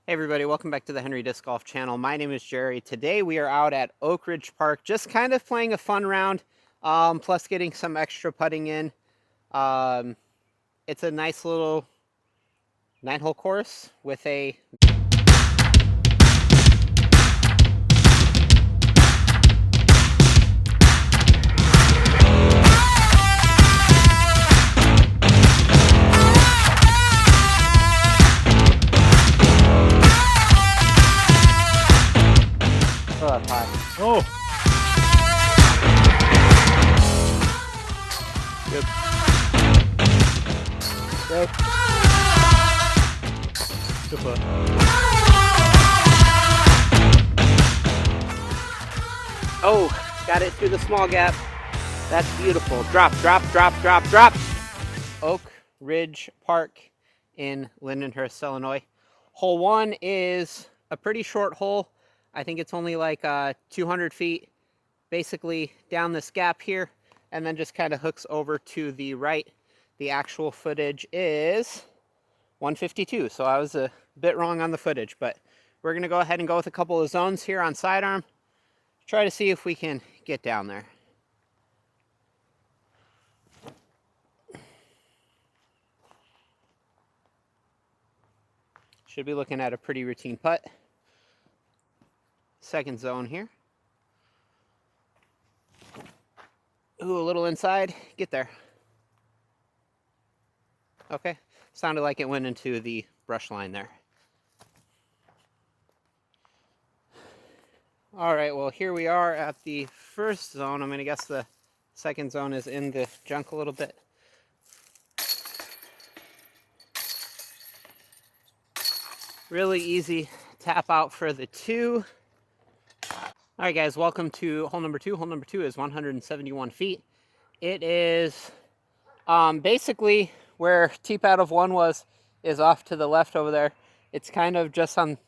Hey everybody, welcome back to the Henry Disc Golf channel. My name is Jerry. Today we are out at Oak Ridge Park, just kind of playing a fun round, plus getting some extra putting in. Um, it's a nice little 9-hole course with a Oh. Good. Good. Good putt. Oh, got it through the small gap. That's beautiful. Drop, drop, drop, drop, drop. Oak Ridge Park in Lindenhurst, Illinois. Hole 1 is a pretty short hole. I think it's only like 200 feet, basically down this gap here, and then just kind of hooks over to the right. The actual footage is 152, so I was a bit wrong on the footage, but we're going to go ahead and go with a couple of zones here on sidearm. Try to see if we can get down there. Should be looking at a pretty routine putt. Second zone here. Ooh, a little inside. Get there. Okay. Sounded like it went into the brush line there. All right, well, here we are at the first zone. I'm going to guess the second zone is in the junk a little bit. Really easy tap out for the 2. All right, guys, welcome to hole number 2. Hole number 2 is 171 feet. It is basically where tee pad of 1 was is off to the left over there. It's kind of just on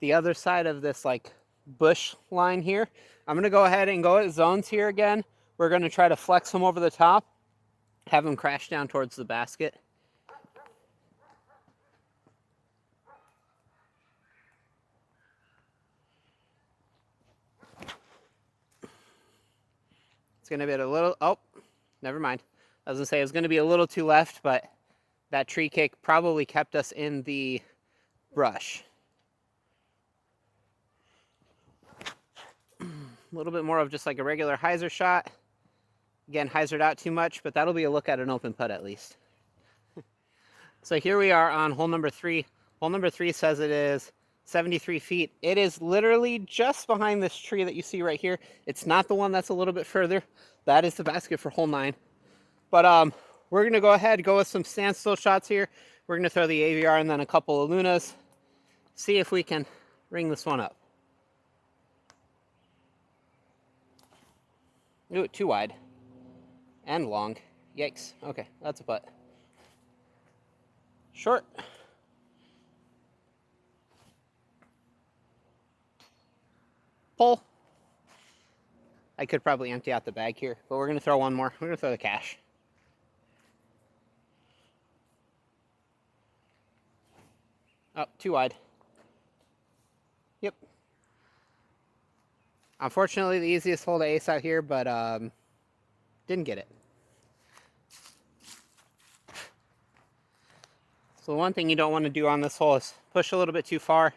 the other side of this like bush line here. I'm going to go ahead and go at zones here again. We're going to try to flex them over the top, have them crash down towards the basket. It's going to be a little, oh, never mind. I was going to say it was going to be a little too left, but that tree kick probably kept us in the brush. A little bit more of just like a regular hyzer shot. Again, hyzered out too much, but that'll be a look at an open putt at least. So here we are on hole number 3. Hole number 3 says it is 73 feet. It is literally just behind this tree that you see right here. It's not the one that's a little bit further. That is the basket for hole 9. But we're going to go ahead and go with some standstill shots here. We're going to throw the AVR and then a couple of Lunas. See if we can ring this one up. Ooh, too wide. And long. Yikes. Okay, that's a putt. Short. Pull. I could probably empty out the bag here, but we're going to throw one more. We're going to throw the cash. Oh, too wide. Yep. Unfortunately, the easiest hole to ace out here, but didn't get it. So the one thing you don't want to do on this hole is push a little bit too far.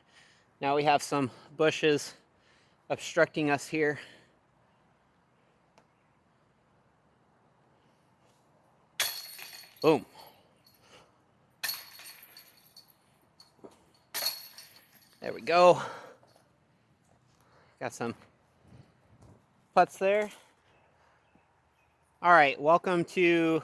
Now we have some bushes obstructing us here. Boom. There we go. Got some putts there. All right, welcome to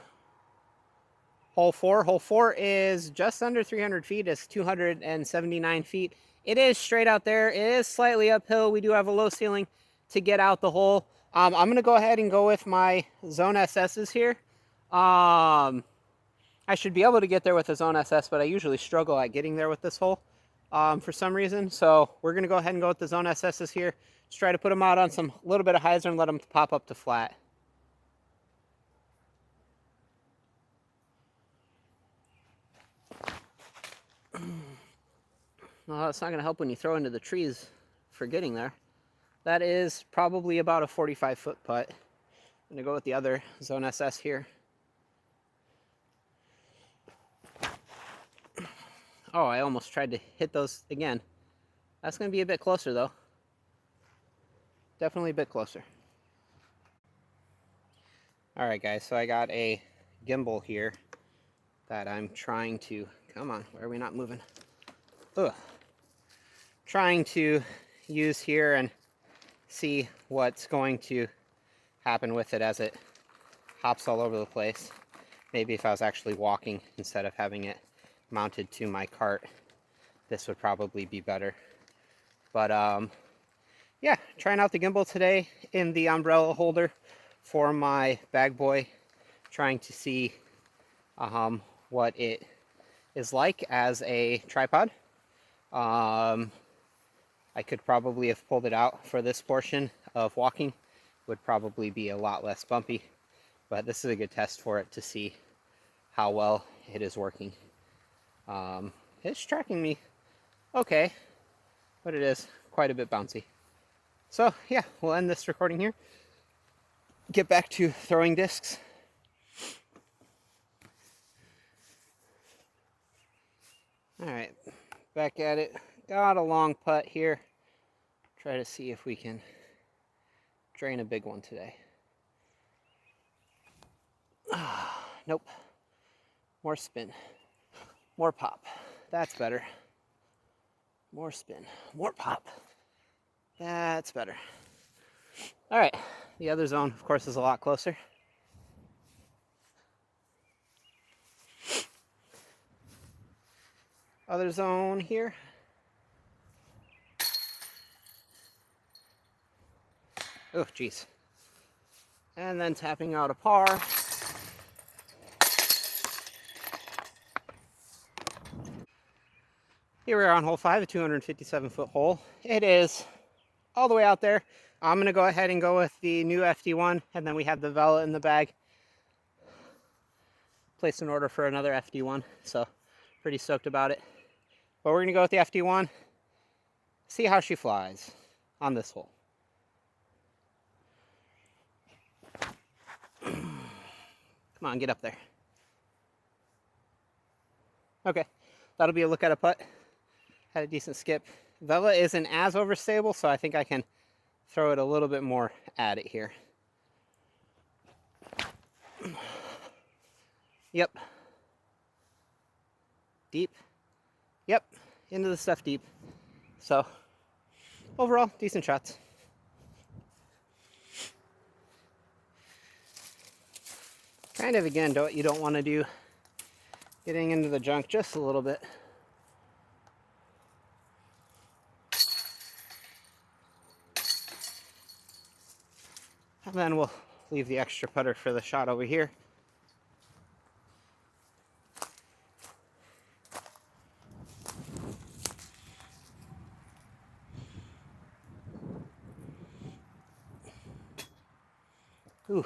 hole 4. Hole 4 is just under 300 feet. It's 279 feet. It is straight out there. It is slightly uphill. We do have a low ceiling to get out the hole. I'm going to go ahead and go with my zone SS's here. I should be able to get there with a zone SS, but I usually struggle at getting there with this hole for some reason. So we're going to go ahead and go with the zone SS's here. Just try to put them out on some little bit of hyzer and let them pop up to flat. Well, it's not going to help when you throw into the trees for getting there. That is probably about a 45-foot putt. I'm going to go with the other Zone SS here. Oh, I almost tried to hit those again. That's going to be a bit closer, though. Definitely a bit closer. All right, guys, so I got a gimbal here that I'm trying to... Come on, why are we not moving? Ugh. Trying to use here and see what's going to happen with it as it hops all over the place. Maybe if I was actually walking instead of having it mounted to my cart, this would probably be better. But yeah, trying out the gimbal today in the umbrella holder for my bag boy, trying to see what it is like as a tripod. I could probably have pulled it out for this portion of walking. Would probably be a lot less bumpy, but this is a good test for it to see how well it is working. It's tracking me okay, but it is quite a bit bouncy. So yeah, we'll end this recording here. Get back to throwing discs. All right, back at it. Got a long putt here. Try to see if we can drain a big one today. Nope. More spin. More pop. That's better. More spin. More pop. That's better. All right. The other zone, of course, is a lot closer. Other zone here. Oh, geez. And then tapping out a par. Here we are on hole 5, a 257-foot hole. It is all the way out there. I'm going to go ahead and go with the new FD1, and then we have the Vela in the bag. Placed an order for another FD1, so pretty stoked about it. But we're going to go with the FD1, see how she flies on this hole. Come on, get up there. Okay, that'll be a look at a putt. Had a decent skip. Vela isn't as overstable, so I think I can throw it a little bit more at it here. Yep. Deep. Yep, into the stuff deep. So, overall, decent shots. Kind of, again, you don't want to do, getting into the junk just a little bit. And then we'll leave the extra putter for the shot over here. Ooh.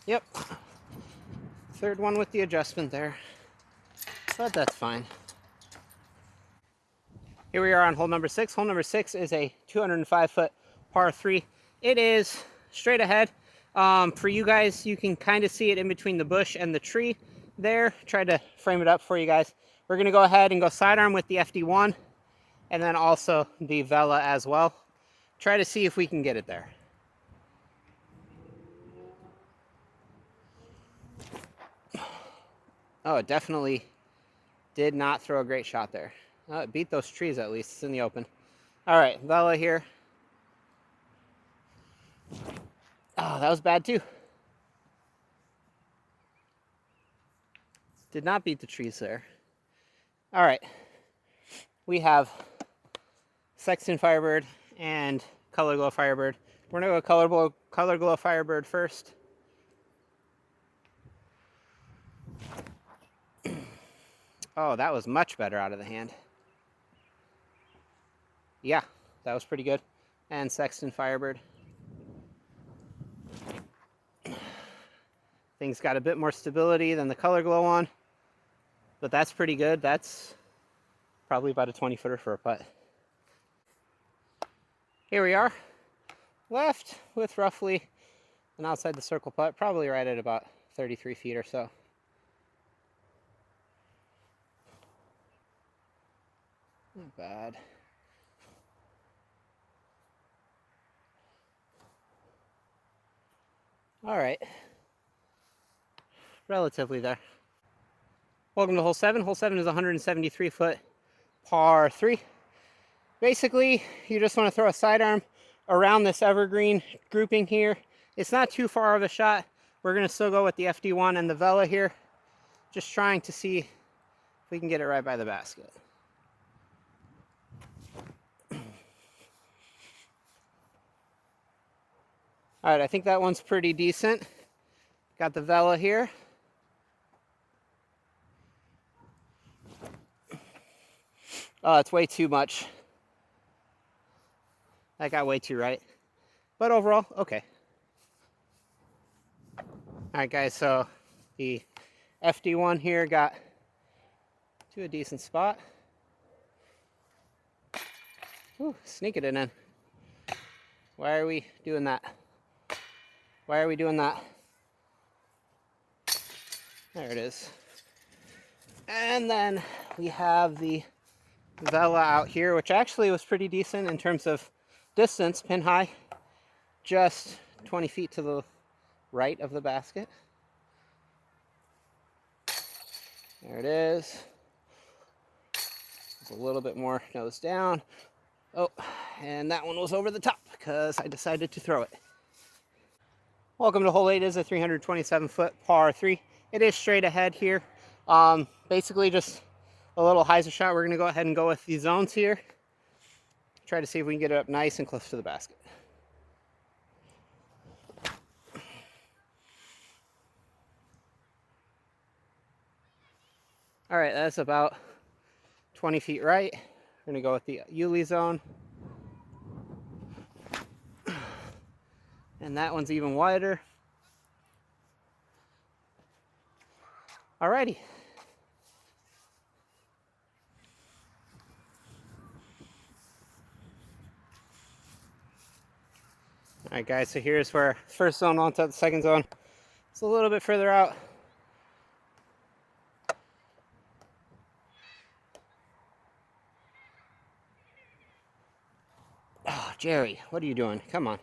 Yep. Third one with the adjustment there. But that's fine. Here we are on hole number 6. Hole number 6 is a 205-foot par 3. It is straight ahead. For you guys, you can kind of see it in between the bush and the tree there. Tried to frame it up for you guys. We're going to go ahead and go sidearm with the FD1 and then also the Vela as well. Try to see if we can get it there. Oh, it definitely did not throw a great shot there. It beat those trees at least. It's in the open. All right, Vela here. Oh, that was bad too. Did not beat the trees there. All right. We have Sexton Firebird and Color Glow Firebird. We're going to go Color Glow Firebird first. Oh, that was much better out of the hand. Yeah, that was pretty good. And Sexton Firebird. Things got a bit more stability than the color glow on, but that's pretty good. That's probably about a 20-footer for a putt. Here we are, left with roughly an outside the circle putt, probably right at about 33 feet or so. Not bad. All right, relatively there. Welcome to hole 7. Hole 7 is 173 foot par 3. Basically, you just want to throw a sidearm around this evergreen grouping here. It's not too far of a shot. We're going to still go with the FD1 and the Vela here, just trying to see if we can get it right by the basket. All right, I think that one's pretty decent. Got the Vela here. Oh, it's way too much. That got way too right. But overall, okay. All right, guys, so the FD1 here got to a decent spot. Ooh, sneaking it in. Why are we doing that? Why are we doing that? There it is. And then we have the Vela out here, which actually was pretty decent in terms of distance, pin high, just 20 feet to the right of the basket. There it is. It's a little bit more nose down. Oh, and that one was over the top because I decided to throw it. Welcome to hole 8. It is a 327 foot par 3. It is straight ahead here. Basically just a little hyzer shot. We're going to go ahead and go with these zones here. Try to see if we can get it up nice and close to the basket. All right, that's about 20 feet right. We're going to go with the Yuli zone. And that one's even wider. Alrighty. Alright guys, so here's where first zone onto the second zone. It's a little bit further out. Oh, Jerry, what are you doing? Come on.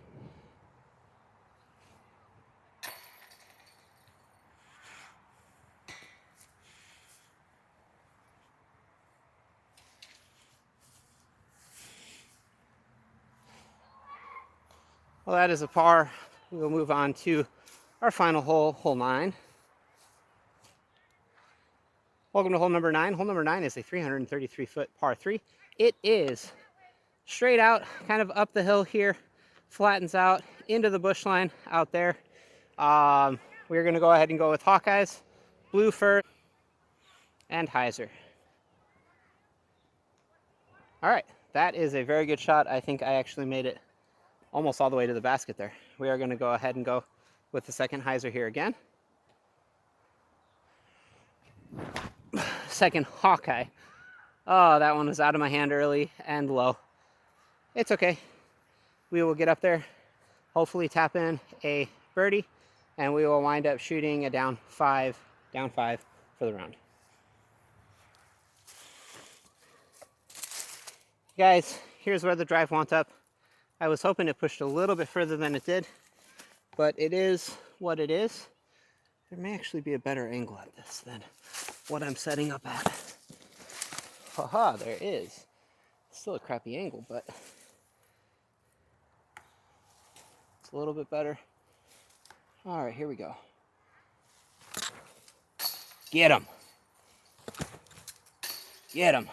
Well, that is a par. We'll move on to our final hole, hole 9. Welcome to hole number 9. Hole number 9 is a 333 foot par 3. It is straight out, kind of up the hill here, flattens out into the bush line out there. We're going to go ahead and go with Hawkeyes, Blue Fur, and Hyzer. All right, that is a very good shot. I think I actually made it almost all the way to the basket there. We are going to go ahead and go with the second hyzer here again. Second Hawkeye. Oh, that one was out of my hand early and low. It's okay. We will get up there, hopefully tap in a birdie, and we will wind up shooting a down five for the round. Guys, here's where the drive wound up. I was hoping it pushed a little bit further than it did, but it is what it is. There may actually be a better angle at this than what I'm setting up at. Haha, there is. Still a crappy angle, but it's a little bit better. All right, here we go. Get him. Get him.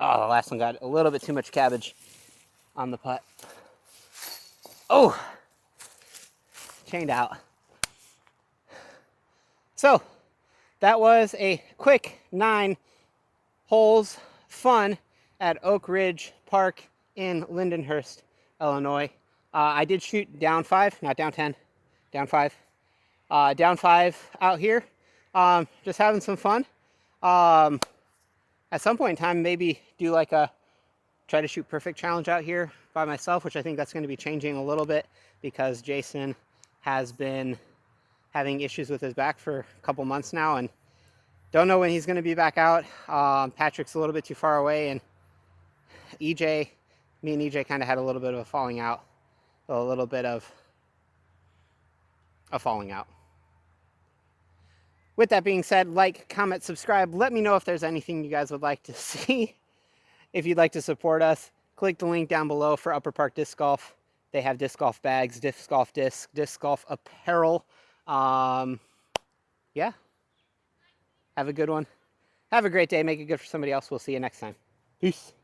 Oh, the last one got a little bit too much cabbage on the putt. Oh, chained out. So that was a quick 9 holes fun at Oak Ridge Park in Lindenhurst, Illinois. I did shoot down 5, not down 10, down 5. Down 5 out here. Just having some fun. At some point in time, maybe do like a try to shoot perfect challenge out here by myself, which I think that's going to be changing a little bit because Jason has been having issues with his back for a couple months now and don't know when he's going to be back out. Patrick's a little bit too far away, and me and EJ kind of had a little bit of a falling out. With that being said, like, comment, subscribe. Let me know if there's anything you guys would like to see. If you'd like to support us, click the link down below for Upper Park Disc Golf. They have disc golf bags, disc golf discs, disc golf apparel. Yeah. Have a good one. Have a great day. Make it good for somebody else. We'll see you next time. Peace.